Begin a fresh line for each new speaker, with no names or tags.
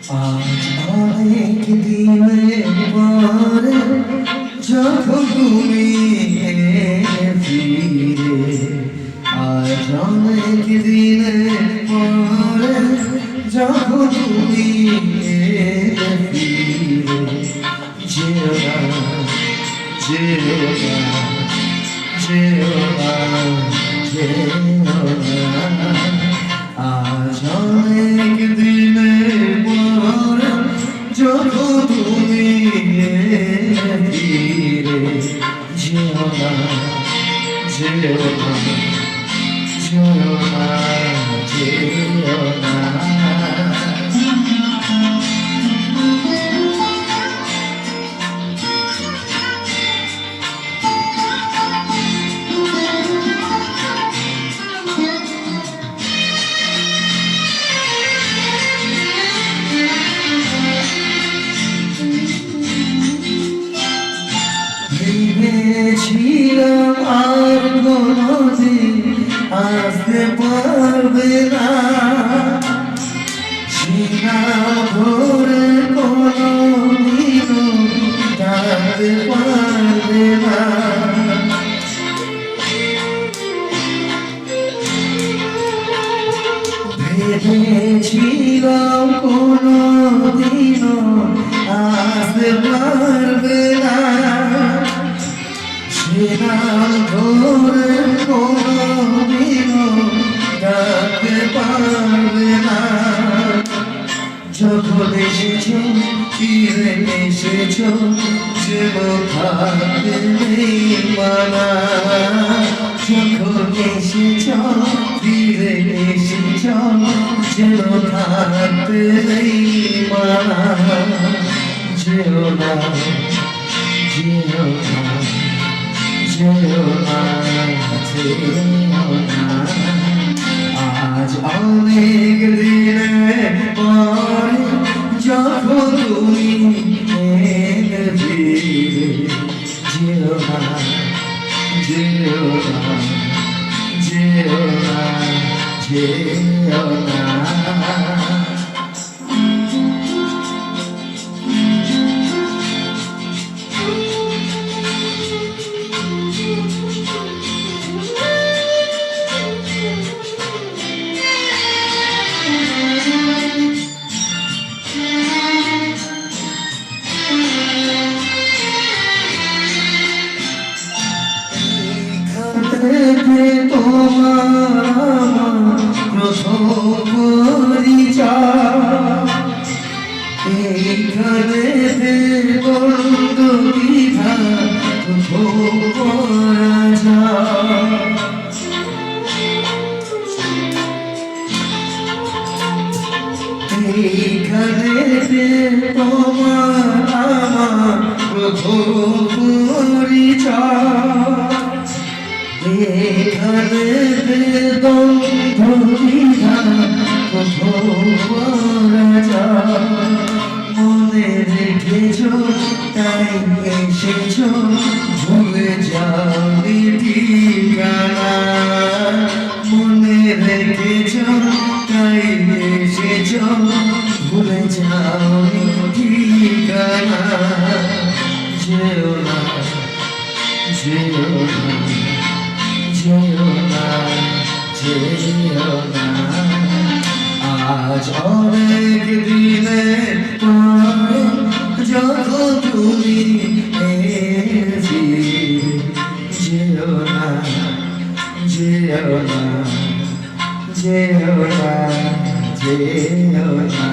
আজ অনেক দিনের পরে যখন তুমি ফিরে, আজ অনেক দিনের পরে যখন তুমি ফিরে, যেও না যেও না যেও না যেও না। আজ অনেক দিনের পরে যখন তুমি ফিরে, যেও না যেও না যেও না যেও না। ভেবেছিলাম আর কোনোদিন আসতে পারবে না, সীমা ভরে কোনোদিনও ডাকতে পারবে না। ভেবেছিলাম কোনোদিনও আসতে পারবে না, নাম ধরে কোনোদিনও ডাকতে পারবে না। যখন এসেছো ফিরে এসেছো, যেন থাকতে নেই মানা। যখন এসেছো ফিরে এসেছো, যেন থাকতে নেই মানা। যেও না যেও না যেও না যেও না। আজ অনেক দিনের পরে যখন তুমি ফিরে, যেও না যেও না যেও না যেও না। তোমার প্রথম পরিচয়, এইখানে বন্ধ বিধা প্রথম পরাজয়। এইখানে তোমার আমার প্রথম পরিচয়, এখানে দ্বন্দ্ব দ্বিধা মনে রেখেছো তাই এসেছো, ভুলে যাওনি ঠিকানা। মনে রেখেছো তাই এসেছো, ভুলে যাওনি ঠিকানা। যেও না যেও না যেও না যেও না। আজ অনেক দিনের পরে যখন তুমি ফিরে, যেও না যেও না যেও না যেও না।